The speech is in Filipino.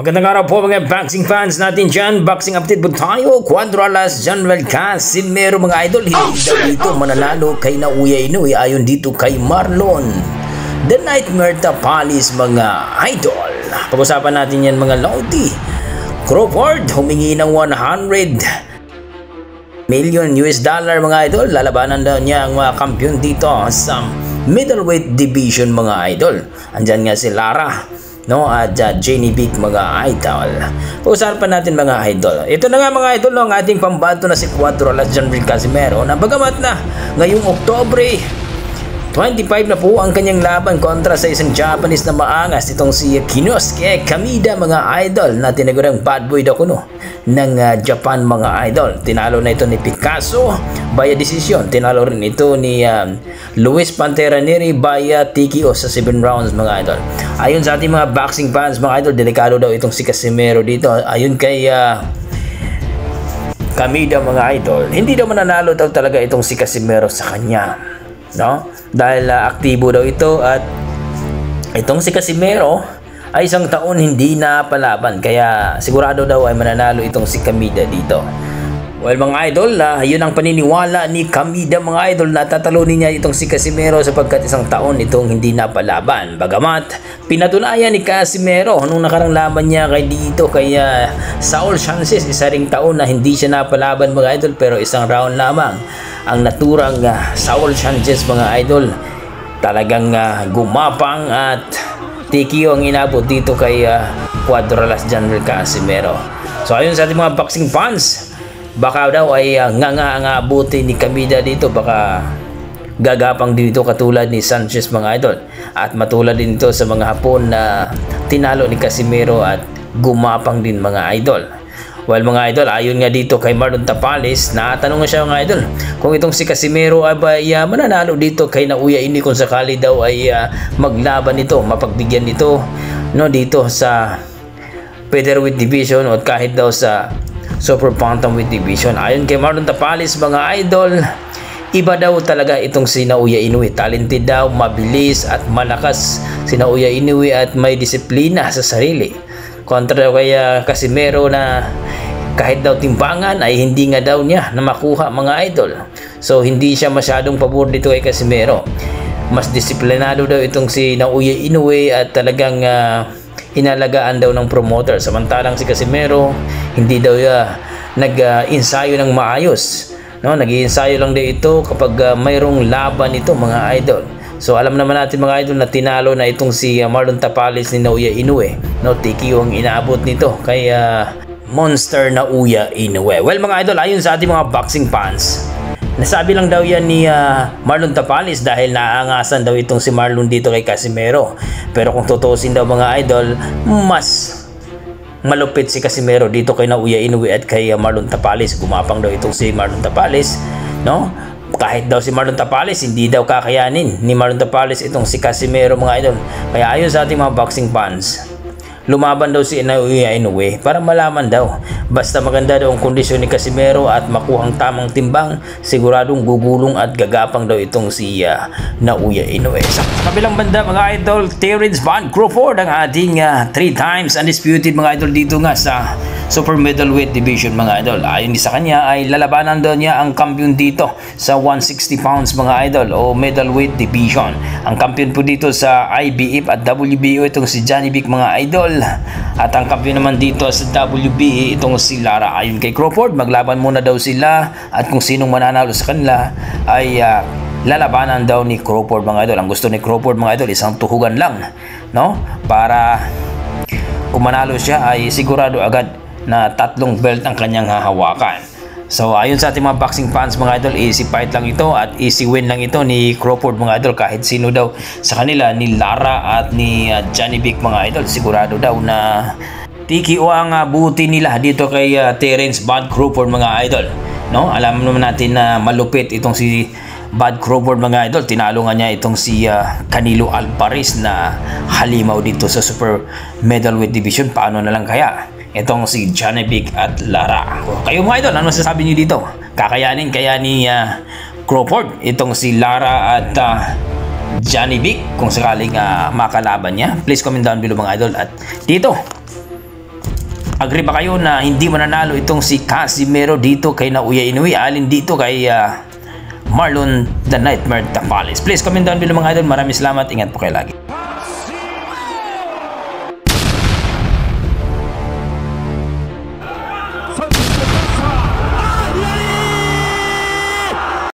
Magandang araw po mga boxing fans natin dyan. Boxing update po tayo. Cuadralas General Casimero mga idol. Hindi daw dito mananalo kay Naoya Inoue ayon dito kay Marlon The Nightmare Tapales mga idol. Pag-usapan natin yan mga Lodi. Crawford humingi ng 100 million US dollar mga idol. Lalabanan daw niya ang mga kampiyon dito sa middleweight division mga idol. Andyan nga si Lara at Jenny Big mga idol. Pag-usapan natin mga idol. Ito na nga mga idol ang ating pambato na si Cuadralas General Casimero na bagamat na ngayong Oktobre 25 na po ang kanyang laban kontra sa isang Japanese na maangas itong si Kinosuke Kamida mga idol na tinagurang bad boy daw kuno ng Japan mga idol. Tinalo na ito ni Picasso via decision. Tinalo rin ito ni Luis Pantera Neri via TKO sa 7 rounds mga idol. Ayon sa ating mga boxing fans mga idol, delikado daw itong si Casimero dito. Ayon kay Kamida mga idol, hindi daw mananalo daw talaga itong si Casimero sa kanya, no? Dahil aktibo daw ito at itong si Casimero ay isang taon hindi na palaban, kaya sigurado daw ay mananalo itong si Kamida dito. Well mga idol, yun ang paniniwala ni Kamida mga idol na tatalunin niya itong si Casimero sapagkat isang taon itong hindi napalaban. Bagamat pinatunayan ni Casimero nung nakarang laban niya kay dito kay Saul Sanchez, isa ring taon na hindi siya napalaban mga idol, pero isang round lamang ang naturang Saul Sanchez mga idol. Talagang gumapang at TKO ang inabot dito kay Cuadralas General Casimero. So ayun sa ating mga boxing fans, baka daw ay nga abuti ni Kamida dito, baka gagapang dito katulad ni Sanchez mga idol, at matulad din ito sa mga Hapon na tinalo ni Casimero at gumapang din mga idol. Well mga idol, ayon nga dito kay Marlon Tapales, natanong nga siya mga idol kung itong si Casimero ay mananalo dito kay Naoya Inoue kung sakali daw ay maglaban ito, mapagbigyan nito dito sa featherweight division o kahit daw sa super bantamweight division. Ayon kay Marlon Tapales mga idol, iba daw talaga itong si Naoya Inoue. Talented daw, mabilis at malakas si Naoya Inoue at may disiplina sa sarili. Kontra kay Casimero na kahit daw timbangan ay hindi nga daw niya na makuha mga idol. So hindi siya masyadong pabor dito kay Casimero. Mas disiplinado daw itong si Naoya Inoue at talagang inalagaan daw ng promoter. Samantalang si Casimero hindi daw nag-ensayo ng maayos. Nag-iensayo lang daw ito kapag mayroong laban ito mga idol. So alam naman natin mga idol na tinalo na itong si Marlon Tapales ni Naoya Inoue. TKO ang inaabot nito kay Monster Naoya Inoue. Well mga idol, ayon sa ating mga boxing fans, nasabi lang daw yan ni Marlon Tapales dahil naangasan daw itong si Marlon dito kay Casimero. Pero kung tutusin daw mga idol, mas malupit si Casimero dito kay Naoya Inoue at kay Marlon Tapales. Gumapang daw itong si Marlon Tapales, kahit daw si Marlon Tapales hindi daw kakayanin ni Marlon Tapales itong si Casimero mga idol. Kaya ayon sa ating mga boxing fans, lumaban daw si Naoya Inoue para malaman daw. Basta maganda daw ang kondisyon ni Casimero at makuhang tamang timbang, siguradong gugulong at gagapang daw itong si Naoya Inoue. Sa kabilang banda mga idol, Terence Van Crawford ang ating 3 times undisputed mga idol dito nga sa super middleweight division mga idol. Ayon sa kanya ay lalabanan daw niya ang kampiyon dito sa 160 pounds mga idol o middleweight division. Ang kampiyon po dito sa IBF at WBO itong si Johnny Vic mga idol. At ang kampiyon naman dito sa WBA itong si Lara. Ayon kay Crawford, maglaban muna daw sila at kung sinong mananalo sa kanila ay lalabanan daw ni Crawford mga idol. Ang gusto ni Crawford mga idol, isang tuhugan lang, para kung manalo siya ay sigurado agad na 3 belt ang kanyang hahawakan. So ayon sa ating mga boxing fans mga idol, easy fight lang ito at easy win lang ito ni Crawford mga idol. Kahit sino daw sa kanila, ni Lara at ni Johnny Vic mga idol, sigurado daw na TKO ang buti nila dito kay Terence Bud Crawford mga idol. Alam naman natin na malupit itong si Bud Crawford mga idol. Tinalo nga niya itong si Canelo Alvarez na halimaw dito sa super middleweight division. Paano na lang kaya itong si Johnny Vic at Lara? Kayo mga idol, ano masasabi niyo dito? Kakayanin kaya ni Crawford itong si Lara at Johnny Vic kung sakaling makalaban niya? Please comment down below mga idol. At dito Agree ba kayo na hindi mananalo itong si Casimero dito kay Naoya Inoue? Alin dito kay Marlon the Nightmare Tapales? Please comment down below mga idol. Maraming salamat. Ingat po kayo lagi.